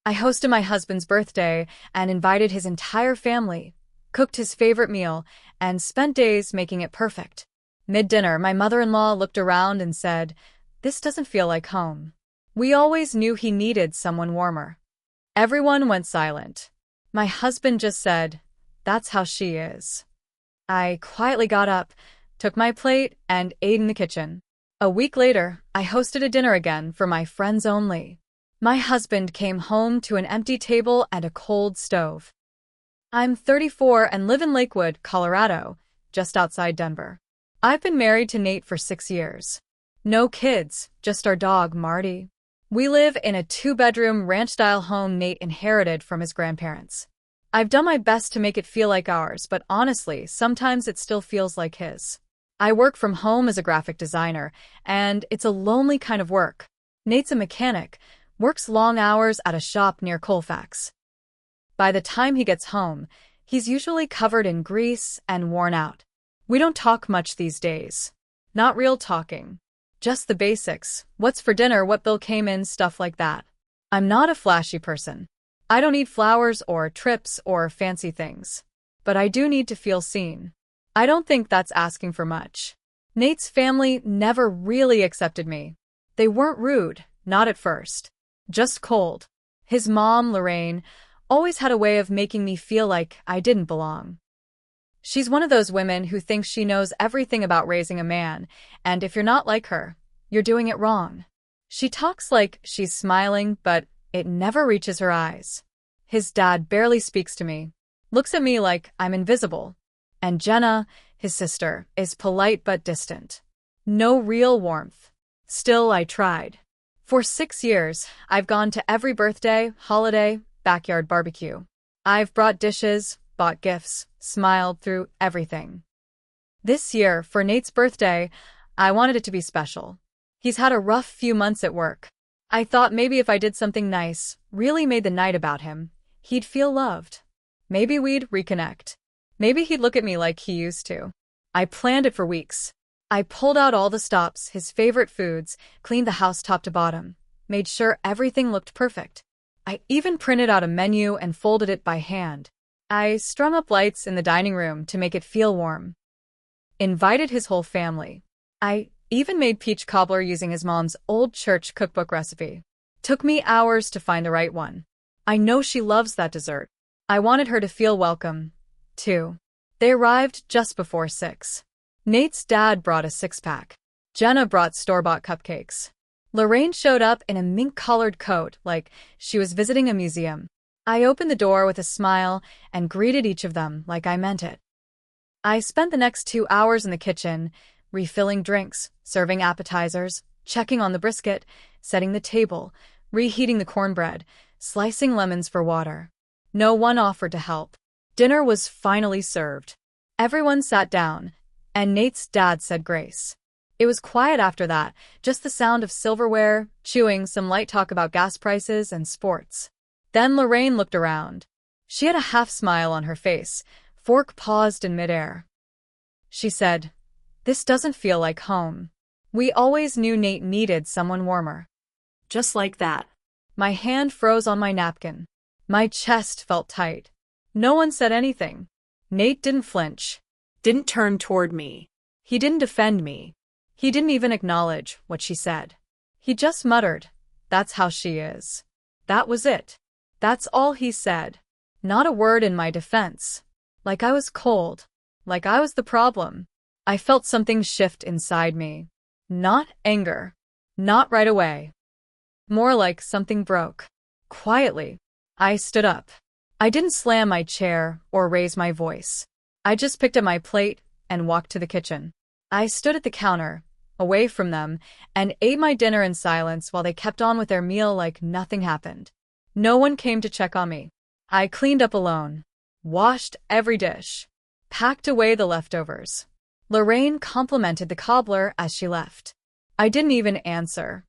I hosted my husband's birthday and invited his entire family, cooked his favorite meal, and spent days making it perfect. Mid-dinner, my mother-in-law looked around and said, "This doesn't feel like home." We always knew he needed someone warmer. Everyone went silent. My husband just said, "That's how she is." I quietly got up, took my plate, and ate in the kitchen. A week later, I hosted a dinner again for my friends only. My husband came home to an empty table and a cold stove. I'm 34 and live in Lakewood, Colorado, just outside Denver. I've been married to Nate for 6 years. No kids, just our dog, Marty. We live in a 2-bedroom ranch-style home Nate inherited from his grandparents. I've done my best to make it feel like ours, but honestly, sometimes it still feels like his. I work from home as a graphic designer, and it's a lonely kind of work. Nate's a mechanic, works long hours at a shop near Colfax. By the time he gets home, he's usually covered in grease and worn out. We don't talk much these days. Not real talking. Just the basics, what's for dinner, what bill came in, stuff like that. I'm not a flashy person. I don't need flowers or trips or fancy things. But I do need to feel seen. I don't think that's asking for much. Nate's family never really accepted me. They weren't rude, not at first. Just cold. His mom, Lorraine, always had a way of making me feel like I didn't belong. She's one of those women who thinks she knows everything about raising a man, and if you're not like her, you're doing it wrong. She talks like she's smiling, but it never reaches her eyes. His dad barely speaks to me, looks at me like I'm invisible. And Jenna, his sister, is polite but distant. No real warmth. Still, I tried. For 6 years, I've gone to every birthday, holiday, backyard barbecue. I've brought dishes, bought gifts, smiled through everything. This year, for Nate's birthday, I wanted it to be special. He's had a rough few months at work. I thought maybe if I did something nice, really made the night about him, he'd feel loved. Maybe we'd reconnect. Maybe he'd look at me like he used to. I planned it for weeks. I pulled out all the stops, his favorite foods, cleaned the house top to bottom, made sure everything looked perfect. I even printed out a menu and folded it by hand. I strung up lights in the dining room to make it feel warm. Invited his whole family. I even made peach cobbler using his mom's old church cookbook recipe. Took me hours to find the right one. I know she loves that dessert. I wanted her to feel welcome, too. They arrived just before 6. Nate's dad brought a 6-pack. Jenna brought store-bought cupcakes. Lorraine showed up in a mink-collared coat like she was visiting a museum. I opened the door with a smile and greeted each of them like I meant it. I spent the next 2 hours in the kitchen, refilling drinks, serving appetizers, checking on the brisket, setting the table, reheating the cornbread, slicing lemons for water. No one offered to help. Dinner was finally served. Everyone sat down, and Nate's dad said grace. It was quiet after that, just the sound of silverware, chewing, some light talk about gas prices and sports. Then Lorraine looked around. She had a half-smile on her face, fork paused in midair. She said, "This doesn't feel like home." We always knew Nate needed someone warmer. Just like that. My hand froze on my napkin. My chest felt tight. No one said anything. Nate didn't flinch. Didn't turn toward me. He didn't defend me. He didn't even acknowledge what she said. He just muttered, "That's how she is." That was it. That's all he said. Not a word in my defense. Like I was cold. Like I was the problem. I felt something shift inside me. Not anger. Not right away. More like something broke. Quietly. I stood up. I didn't slam my chair or raise my voice. I just picked up my plate and walked to the kitchen. I stood at the counter, away from them, and ate my dinner in silence while they kept on with their meal like nothing happened. No one came to check on me. I cleaned up alone, washed every dish, packed away the leftovers. Lorraine complimented the cobbler as she left. I didn't even answer.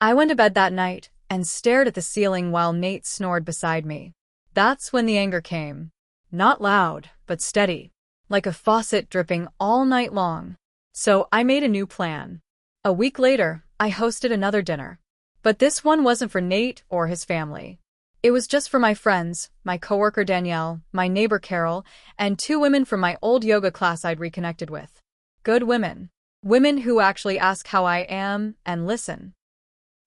I went to bed that night and stared at the ceiling while Nate snored beside me. That's when the anger came. Not loud, but steady, like a faucet dripping all night long. So I made a new plan. A week later, I hosted another dinner. But this one wasn't for Nate or his family. It was just for my friends, my coworker Danielle, my neighbor Carol, and 2 women from my old yoga class I'd reconnected with. Good women. Women who actually ask how I am and listen.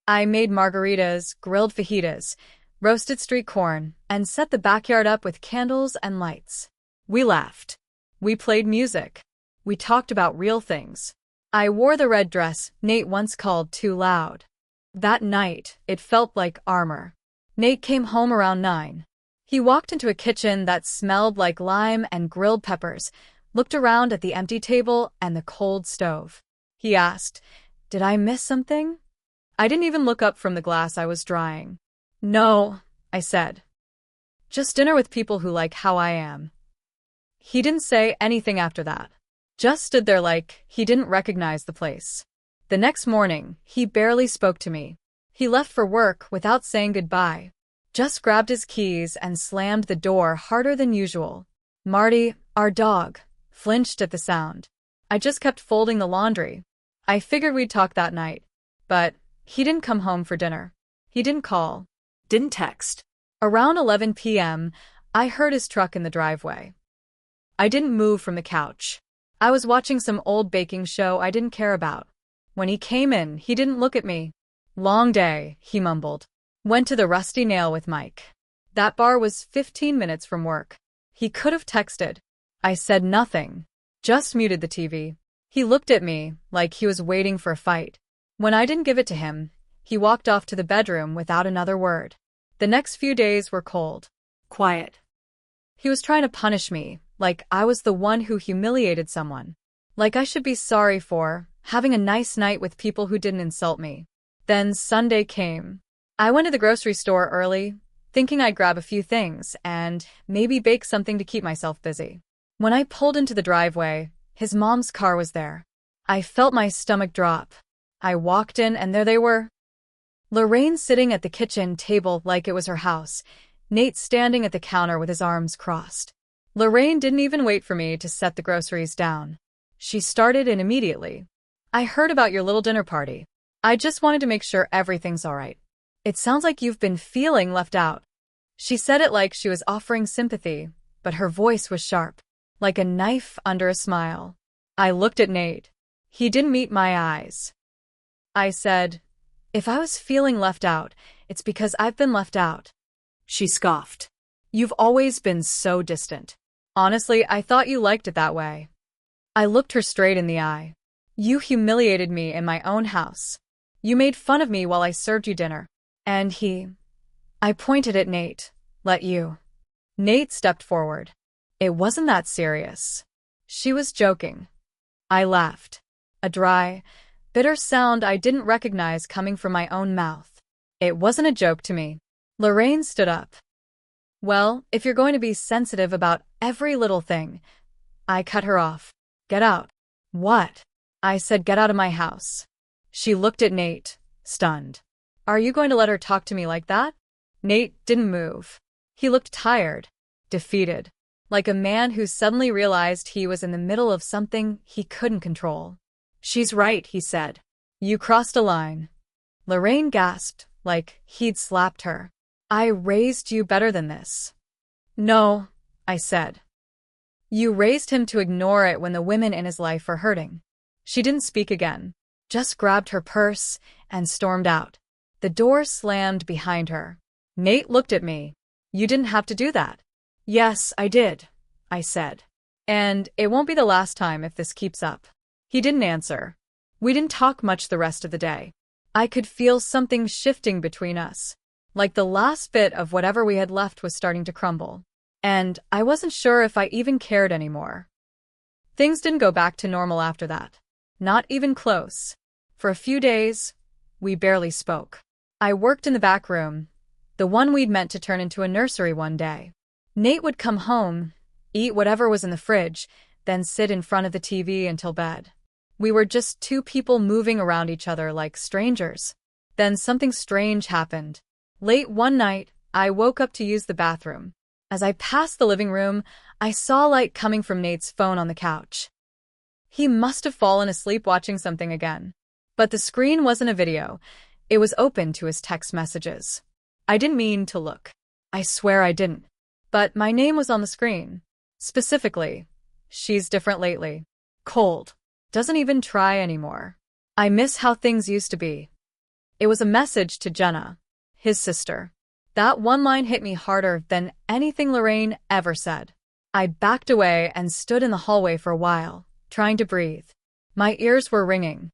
I made margaritas, grilled fajitas, roasted street corn, and set the backyard up with candles and lights. We laughed. We played music. We talked about real things. I wore the red dress Nate once called too loud. That night, it felt like armor. Nate came home around 9. He walked into a kitchen that smelled like lime and grilled peppers, looked around at the empty table and the cold stove. He asked, "Did I miss something?" I didn't even look up from the glass I was drying. "No," I said. "Just dinner with people who like how I am." He didn't say anything after that. Just stood there like he didn't recognize the place. The next morning, he barely spoke to me. He left for work without saying goodbye. Just grabbed his keys and slammed the door harder than usual. Marty, our dog, flinched at the sound. I just kept folding the laundry. I figured we'd talk that night. But he didn't come home for dinner. He didn't call. Didn't text. Around 11 p.m., I heard his truck in the driveway. I didn't move from the couch. I was watching some old baking show I didn't care about. When he came in, he didn't look at me. "Long day," he mumbled. Went to the Rusty Nail with Mike. That bar was 15 minutes from work. He could have texted. I said nothing. Just muted the TV. He looked at me like he was waiting for a fight. When I didn't give it to him, he walked off to the bedroom without another word. The next few days were cold. Quiet. He was trying to punish me, like I was the one who humiliated someone. Like I should be sorry for having a nice night with people who didn't insult me. Then Sunday came. I went to the grocery store early, thinking I'd grab a few things and maybe bake something to keep myself busy. When I pulled into the driveway, his mom's car was there. I felt my stomach drop. I walked in and there they were. Lorraine sitting at the kitchen table like it was her house, Nate standing at the counter with his arms crossed. Lorraine didn't even wait for me to set the groceries down. She started in immediately. "I heard about your little dinner party. I just wanted to make sure everything's all right. It sounds like you've been feeling left out." She said it like she was offering sympathy, but her voice was sharp, like a knife under a smile. I looked at Nate. He didn't meet my eyes. I said, "If I was feeling left out, it's because I've been left out." She scoffed. "You've always been so distant. Honestly, I thought you liked it that way." I looked her straight in the eye. "You humiliated me in my own house. You made fun of me while I served you dinner. And I pointed at Nate, "let you." Nate stepped forward. "It wasn't that serious." She was joking. I laughed. A dry, bitter sound I didn't recognize coming from my own mouth. It wasn't a joke to me. Lorraine stood up. "Well, if you're going to be sensitive about every little thing," I cut her off. "Get out." "What?" I said, "Get out of my house." She looked at Nate, stunned. "Are you going to let her talk to me like that?" Nate didn't move. He looked tired, defeated, like a man who suddenly realized he was in the middle of something he couldn't control. "She's right," he said. "You crossed a line." Lorraine gasped, like he'd slapped her. "I raised you better than this." "No," I said. "You raised him to ignore it when the women in his life are hurting." She didn't speak again, just grabbed her purse and stormed out. The door slammed behind her. Nate looked at me. "You didn't have to do that." "Yes, I did," I said. "And it won't be the last time if this keeps up." He didn't answer. We didn't talk much the rest of the day. I could feel something shifting between us, like the last bit of whatever we had left was starting to crumble. And I wasn't sure if I even cared anymore. Things didn't go back to normal after that. Not even close. For a few days, we barely spoke. I worked in the back room, the one we'd meant to turn into a nursery one day. Nate would come home, eat whatever was in the fridge, then sit in front of the TV until bed. We were just 2 people moving around each other like strangers. Then something strange happened. Late one night, I woke up to use the bathroom. As I passed the living room, I saw light coming from Nate's phone on the couch. He must have fallen asleep watching something again. But the screen wasn't a video. It was open to his text messages. I didn't mean to look. I swear I didn't. But my name was on the screen. Specifically, she's different lately. Cold. Doesn't even try anymore. I miss how things used to be. It was a message to Jenna, his sister. That one line hit me harder than anything Lorraine ever said. I backed away and stood in the hallway for a while, trying to breathe. My ears were ringing.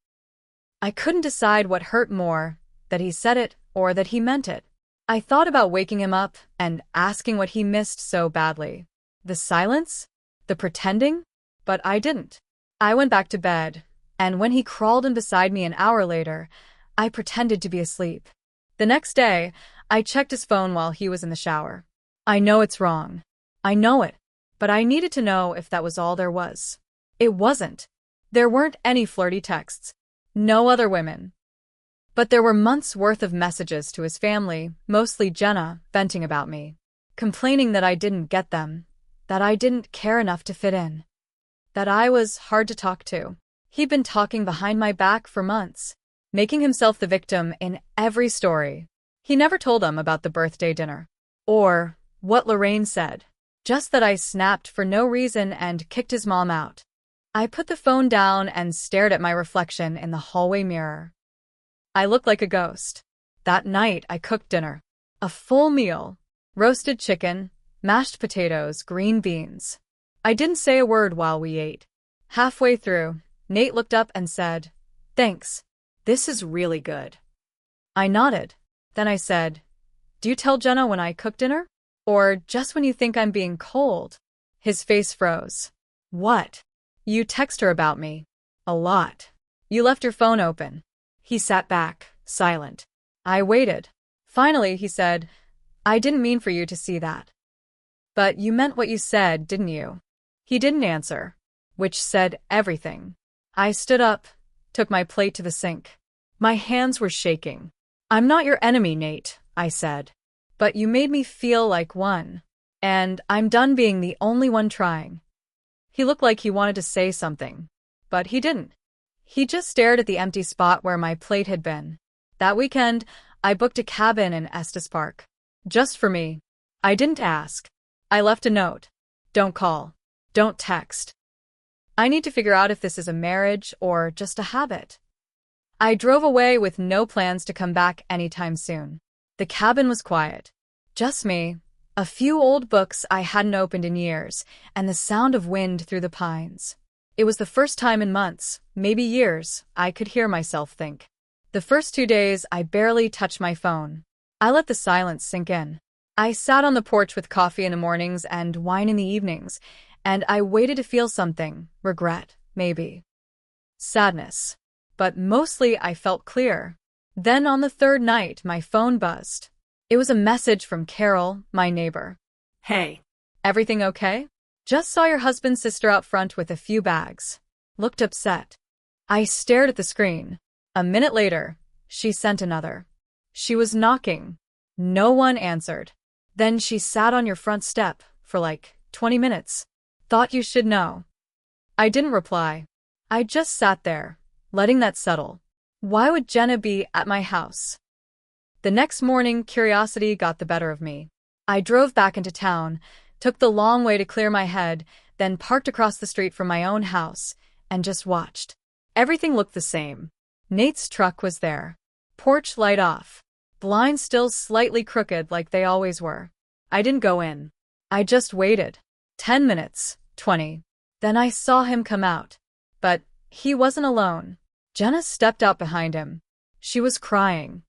I couldn't decide what hurt more, that he said it or that he meant it. I thought about waking him up and asking what he missed so badly. The silence? The pretending? But I didn't. I went back to bed, and when he crawled in beside me an hour later, I pretended to be asleep. The next day, I checked his phone while he was in the shower. I know it's wrong. I know it. But I needed to know if that was all there was. It wasn't. There weren't any flirty texts. No other women. But there were months' worth of messages to his family, mostly Jenna, venting about me. Complaining that I didn't get them. That I didn't care enough to fit in. That I was hard to talk to. He'd been talking behind my back for months, making himself the victim in every story. He never told them about the birthday dinner. Or what Lorraine said. Just that I snapped for no reason and kicked his mom out. I put the phone down and stared at my reflection in the hallway mirror. I looked like a ghost. That night I cooked dinner. A full meal. Roasted chicken, mashed potatoes, green beans. I didn't say a word while we ate. Halfway through, Nate looked up and said, "Thanks. This is really good." I nodded. Then I said, "Do you tell Jenna when I cook dinner? Or just when you think I'm being cold?" His face froze. "What?" "You text her about me. A lot. You left your phone open." He sat back, silent. I waited. Finally, he said, "I didn't mean for you to see that." "But you meant what you said, didn't you?" He didn't answer, which said everything. I stood up, took my plate to the sink. My hands were shaking. "I'm not your enemy, Nate," I said. "But you made me feel like one. And I'm done being the only one trying." He looked like he wanted to say something, but he didn't. He just stared at the empty spot where my plate had been. That weekend, I booked a cabin in Estes Park. Just for me. I didn't ask. I left a note. "Don't call. Don't text. I need to figure out if this is a marriage or just a habit." I drove away with no plans to come back anytime soon. The cabin was quiet. Just me, a few old books I hadn't opened in years, and the sound of wind through the pines. It was the first time in months, maybe years, I could hear myself think. The first 2 days, I barely touched my phone. I let the silence sink in. I sat on the porch with coffee in the mornings and wine in the evenings, and I waited to feel something, regret, maybe. Sadness. But mostly I felt clear. Then on the third night, my phone buzzed. It was a message from Carol, my neighbor. "Hey. Everything okay? Just saw your husband's sister out front with a few bags. Looked upset." I stared at the screen. A minute later, she sent another. She was knocking. No one answered. Then she sat on your front step for like 20 minutes. "Thought you should know." I didn't reply. I just sat there, letting that settle. Why would Jenna be at my house? The next morning, curiosity got the better of me. I drove back into town, took the long way to clear my head, then parked across the street from my own house, and just watched. Everything looked the same. Nate's truck was there. Porch light off. Blinds still slightly crooked like they always were. I didn't go in. I just waited. 10 minutes, 20. Then I saw him come out. But he wasn't alone. Jenna stepped out behind him. She was crying.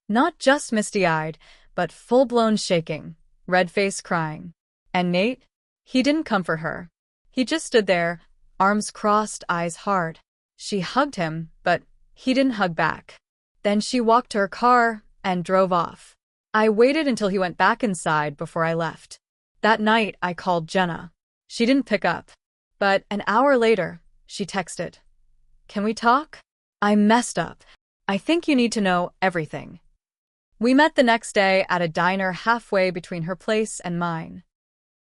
Not just misty-eyed, but full-blown shaking, red-faced crying. And Nate? He didn't comfort her. He just stood there, arms crossed, eyes hard. She hugged him, but he didn't hug back. Then she walked to her car and drove off. I waited until he went back inside before I left. That night, I called Jenna. She didn't pick up. But an hour later, she texted. "Can we talk? I messed up. I think you need to know everything." We met the next day at a diner halfway between her place and mine.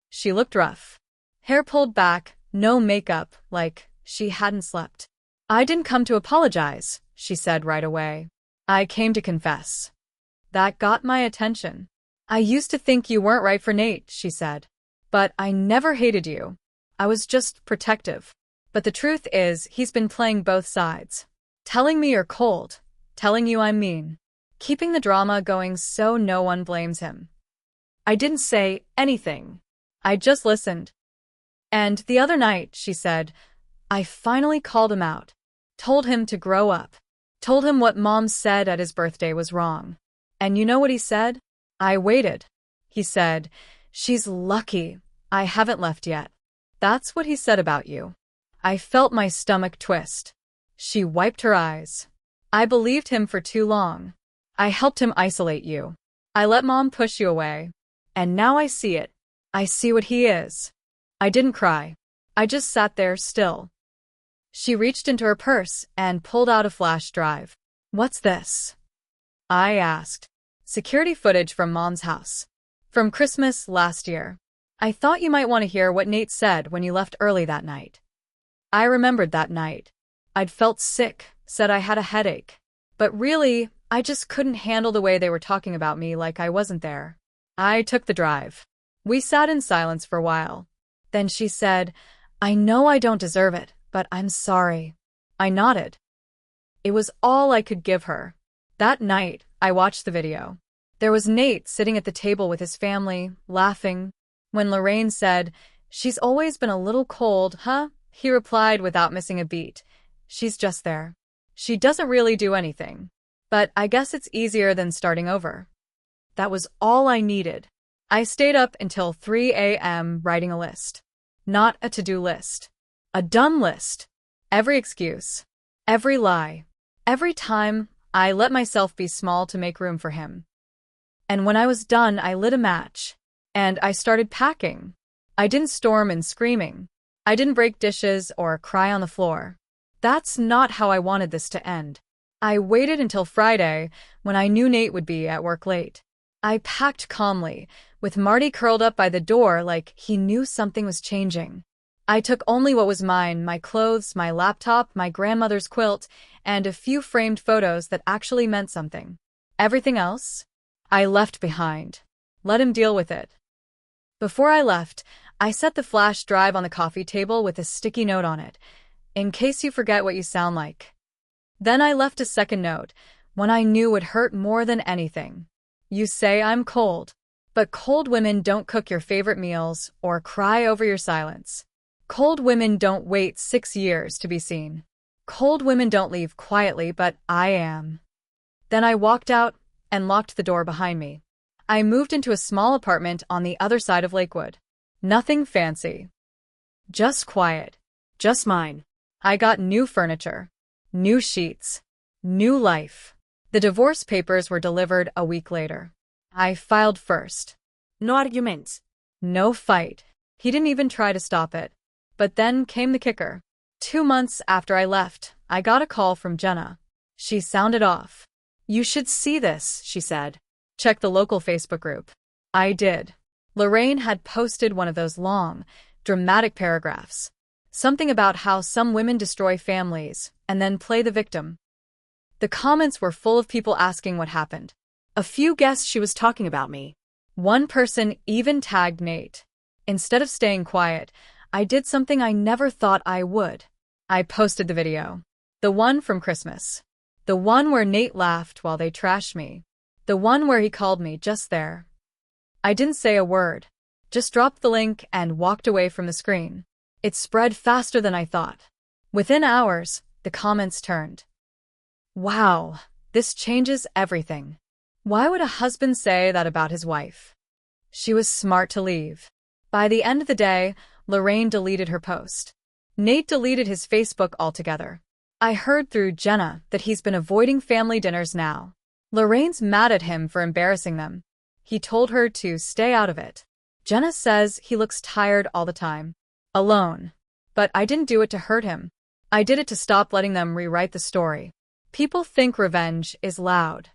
She looked rough. Hair pulled back, no makeup, like she hadn't slept. "I didn't come to apologize," she said right away. "I came to confess." That got my attention. I used to think you weren't right for Nate, she said. But I never hated you. I was just protective. But the truth is, he's been playing both sides. Telling me you're cold, telling you I'm mean, keeping the drama going so no one blames him. I didn't say anything. I just listened. And the other night, she said, I finally called him out. Told him to grow up. Told him what Mom said at his birthday was wrong. And you know what he said? I waited. He said, she's lucky I haven't left yet. That's what he said about you. I felt my stomach twist. She wiped her eyes. I believed him for too long. I helped him isolate you. I let Mom push you away. And now I see it. I see what he is. I didn't cry. I just sat there still. She reached into her purse and pulled out a flash drive. What's this? I asked. Security footage from Mom's house. From Christmas last year. I thought you might want to hear what Nate said when you left early that night. I remembered that night. I'd felt sick, said I had a headache. But really, I just couldn't handle the way they were talking about me like I wasn't there. I took the drive. We sat in silence for a while. Then she said, I know I don't deserve it, but I'm sorry. I nodded. It was all I could give her. That night, I watched the video. There was Nate sitting at the table with his family, laughing. When Lorraine said, she's always been a little cold, huh? He replied without missing a beat. She's just there. She doesn't really do anything. But I guess it's easier than starting over. That was all I needed. I stayed up until 3 a.m. writing a list. Not a to-do list. A done list. Every excuse. Every lie. Every time I let myself be small to make room for him. And when I was done, I lit a match. And I started packing. I didn't storm and screaming. I didn't break dishes or cry on the floor. That's not how I wanted this to end. I waited until Friday, when I knew Nate would be at work late. I packed calmly, with Marty curled up by the door like he knew something was changing. I took only what was mine, my clothes, my laptop, my grandmother's quilt, and a few framed photos that actually meant something. Everything else? I left behind. Let him deal with it. Before I left, I set the flash drive on the coffee table with a sticky note on it, in case you forget what you sound like. Then I left a second note, one I knew would hurt more than anything. You say I'm cold, but cold women don't cook your favorite meals or cry over your silence. Cold women don't wait 6 years to be seen. Cold women don't leave quietly, but I am. Then I walked out and locked the door behind me. I moved into a small apartment on the other side of Lakewood. Nothing fancy. Just quiet. Just mine. I got new furniture. New sheets. New life. The divorce papers were delivered a week later. I filed first. No arguments. No fight. He didn't even try to stop it. But then came the kicker. 2 months after I left, I got a call from Jenna. She sounded off. You should see this, she said. Check the local Facebook group. I did. Lorraine had posted one of those long, dramatic paragraphs. Something about how some women destroy families and then play the victim. The comments were full of people asking what happened. A few guessed she was talking about me. One person even tagged Nate. Instead of staying quiet, I did something I never thought I would. I posted the video. The one from Christmas. The one where Nate laughed while they trashed me. The one where he called me just there. I didn't say a word. Just dropped the link and walked away from the screen. It spread faster than I thought. Within hours, the comments turned. Wow, this changes everything. Why would a husband say that about his wife? She was smart to leave. By the end of the day, Lorraine deleted her post. Nate deleted his Facebook altogether. I heard through Jenna that he's been avoiding family dinners now. Lorraine's mad at him for embarrassing them. He told her to stay out of it. Jenna says he looks tired all the time. Alone. But I didn't do it to hurt him. I did it to stop letting them rewrite the story. People think revenge is loud.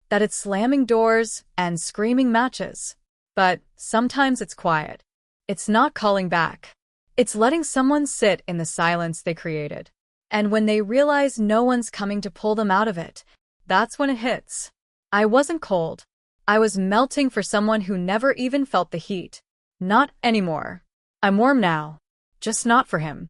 That it's slamming doors and screaming matches. But sometimes it's quiet. It's not calling back. It's letting someone sit in the silence they created. And when they realize no one's coming to pull them out of it, that's when it hits. I wasn't cold. I was melting for someone who never even felt the heat. Not anymore. I'm warm now. Just not for him.